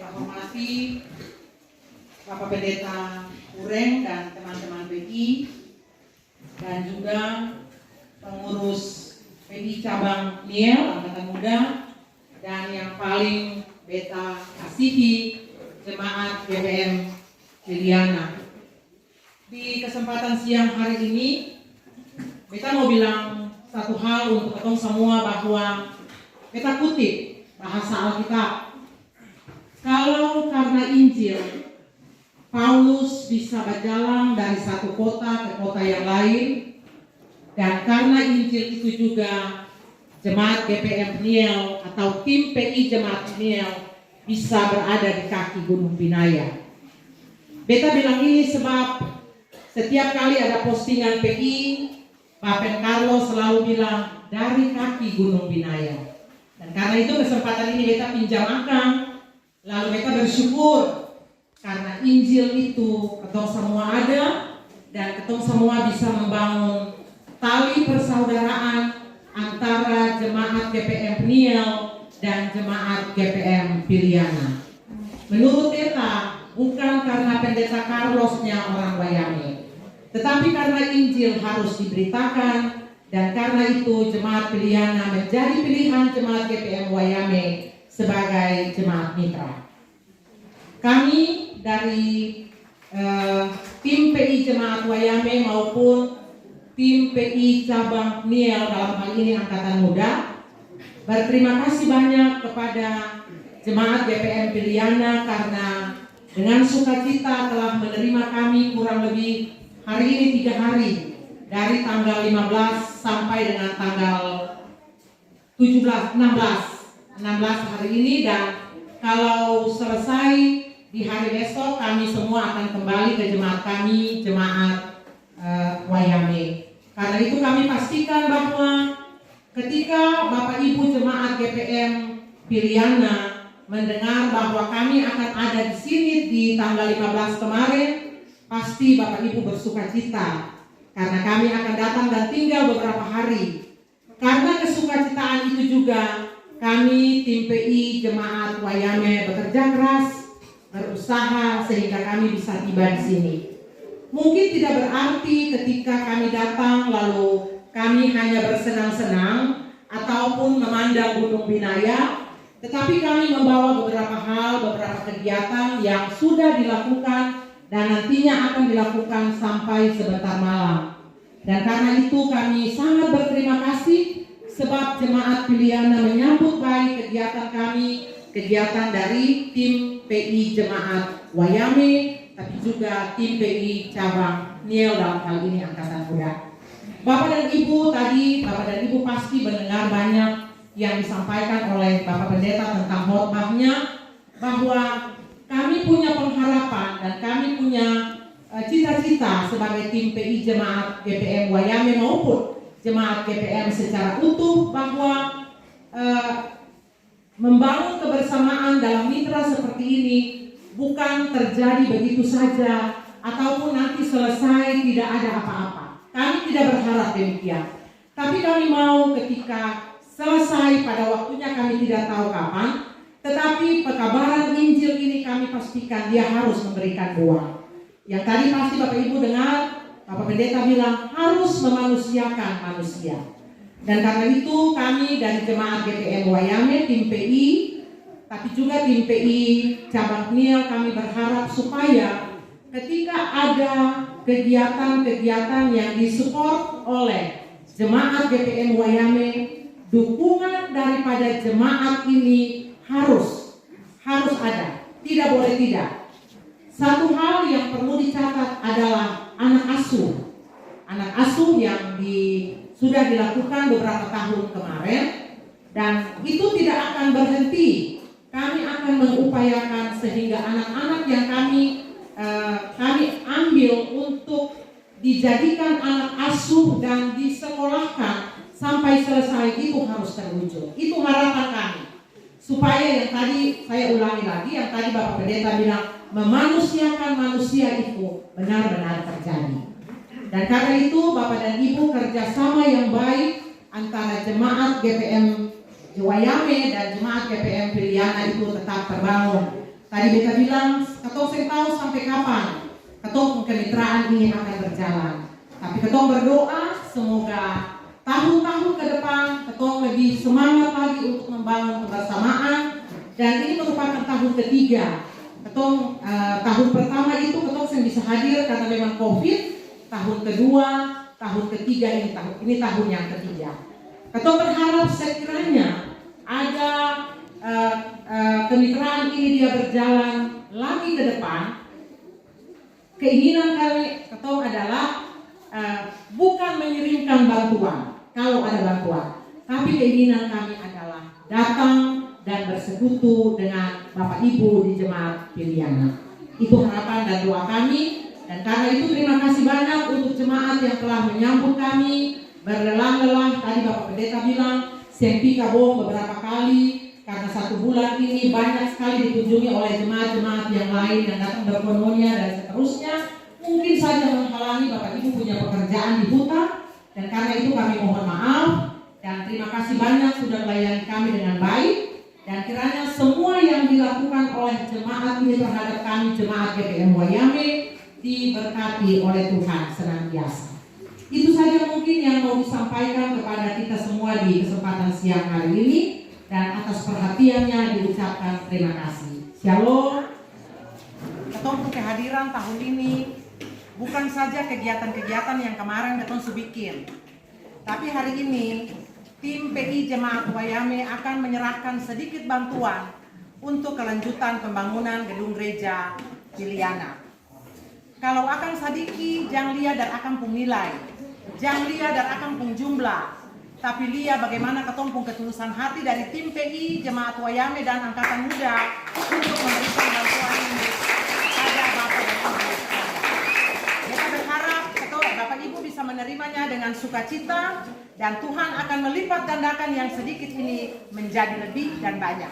kita hormati Bapak Pendeta Ureng dan teman-teman PI dan juga pengurus PI Cabang Niel Angkatan Muda dan yang paling beta kasihi Jemaat GPM Piliana. Di kesempatan siang hari ini beta mau bilang satu hal untuk ketong semua, bahwa beta kutip bahasa Alkitab. Kalau karena Injil Paulus bisa berjalan dari satu kota ke kota yang lain, dan karena Injil itu juga Jemaat GPM Niel atau tim PI Jemaat Niel bisa berada di kaki Gunung Binaya. Beta bilang ini sebab setiap kali ada postingan PI, Pak Carlos selalu bilang dari kaki Gunung Binaya. Dan karena itu kesempatan ini beta pinjam akang. Lalu mereka bersyukur karena Injil itu ketong semua ada dan ketong semua bisa membangun tali persaudaraan antara Jemaat GPM Niel dan Jemaat GPM Piliana. Menurut beta bukan karena Pendeta Carlosnya orang Wayame, tetapi karena Injil harus diberitakan, dan karena itu Jemaat Piliana menjadi pilihan Jemaat GPM Wayame sebagai jemaat mitra. Kami dari tim PI Jemaat Wayame maupun tim PI Cabang Niel dalam hal ini Angkatan Muda berterima kasih banyak kepada Jemaat GPM Piliana karena dengan sukacita telah menerima kami kurang lebih hari ini 3 hari, dari tanggal 15 sampai dengan tanggal 16 hari ini, dan kalau selesai di hari besok kami semua akan kembali ke jemaat kami, Jemaat Wayame. Karena itu kami pastikan bahwa ketika Bapak Ibu Jemaat GPM Piliana mendengar bahwa kami akan ada di sini di tanggal 15 kemarin, pasti Bapak Ibu bersukacita karena kami akan datang dan tinggal beberapa hari. Karena kesukacitaan itu juga kami tim PI Jemaat Wayame bekerja keras, berusaha sehingga kami bisa tiba di sini. Mungkin tidak berarti ketika kami datang lalu kami hanya bersenang-senang ataupun memandang Gunung Binaya, tetapi kami membawa beberapa hal, beberapa kegiatan yang sudah dilakukan dan nantinya akan dilakukan sampai sebentar malam. Dan karena itu kami sangat berterima kasih sebab Jemaat Piliana menyambut baik kegiatan kami, kegiatan dari tim PI Jemaat Wayame, tapi juga tim PI Cabang Niel dalam hal ini Angkatan Muda. Bapak dan Ibu pasti mendengar banyak yang disampaikan oleh Bapak Pendeta tentang khotbahnya, bahwa kami punya pengharapan dan kami punya cita-cita sebagai tim PI Jemaat GPM Wayame maupun Jemaat GPM secara utuh, bahwa membangun kebersamaan dalam mitra seperti ini bukan terjadi begitu saja ataupun nanti selesai tidak ada apa-apa. Kami tidak berharap demikian. Tapi kami mau ketika selesai pada waktunya, kami tidak tahu kapan, tetapi pekabaran Injil ini kami pastikan dia harus memberikan buah. Yang tadi pasti Bapak Ibu dengar, Bapak Pendeta bilang harus memanusiakan manusia. Dan karena itu kami dari Jemaat GPM Wayame, tim PI, tapi juga tim PI Cabang Niel, kami berharap supaya ketika ada kegiatan-kegiatan yang disupport oleh Jemaat GPM Wayame, dukungan daripada jemaat ini harus ada, tidak boleh tidak. Satu hal yang perlu dicatat adalah anak asuh yang sudah dilakukan beberapa tahun kemarin, dan itu tidak akan berhenti. Kami akan mengupayakan sehingga anak-anak yang kami ambil untuk dijadikan anak asuh dan disekolahkan sampai selesai itu harus terwujud. Itu harapan kami. Supaya yang tadi saya ulangi lagi, yang tadi Bapak Pendeta bilang memanusiakan manusia itu benar-benar terjadi. Dan karena itu Bapak dan Ibu kerjasama yang baik antara Jemaat GPM Wayame dan Jemaat GPM Piliana itu tetap terbangun. Tadi beta bilang, ketong saya tahu sampai kapan ketong kemitraan ini akan berjalan. Tapi ketong berdoa semoga tahun-tahun ke depan ketong lebih semangat lagi untuk membangun kebersamaan. Dan ini merupakan tahun ketiga. Ketong tahun pertama itu ketong yang bisa hadir karena memang COVID. Tahun kedua, tahun ketiga ini tahun yang ketiga. Ketong berharap sekiranya ada kemitraan ini dia berjalan lagi ke depan. Keinginan kami ketong adalah bukan mengirimkan bantuan kalau ada bantuan, tapi keinginan kami adalah datang dan bersekutu dengan Bapak Ibu di Jemaat Piliana. Itu harapan dan doa kami. Dan karena itu terima kasih banyak untuk jemaat yang telah menyambut kami berlelah-lelah. Tadi Bapak Pendeta bilang Sempi Kabong beberapa kali karena 1 bulan ini banyak sekali dikunjungi oleh jemaat-jemaat yang lain yang datang berkononia dan seterusnya. Mungkin saja menghalangi Bapak Ibu punya pekerjaan di hutan, dan karena itu kami mohon maaf dan terima kasih banyak sudah melayani kami dengan baik. Dan kiranya semua yang dilakukan oleh jemaat ini terhadap kami jemaat GPM Wayame diberkati oleh Tuhan senantiasa. Itu saja mungkin yang mau disampaikan kepada kita semua di kesempatan siang hari ini, dan atas perhatiannya diucapkan terima kasih. Shalom. Ketong kehadiran tahun ini bukan saja kegiatan-kegiatan yang kemarin ketong bikin, tapi hari ini tim PI Jemaat Wayame akan menyerahkan sedikit bantuan untuk kelanjutan pembangunan gedung gereja Piliana. Kalau akan sadiki, jangan lihat dan akan pun nilai, jangan lihat dan akan pun jumlah, tapi lihat bagaimana ketong pun ketulusan hati dari tim PI Jemaat Wayame dan Angkatan Muda untuk memberikan bantuan ini pada Bapak dan Ibu. Kita berharap Bapak Ibu bisa menerimanya dengan sukacita, dan Tuhan akan melipat gandakan yang sedikit ini menjadi lebih dan banyak.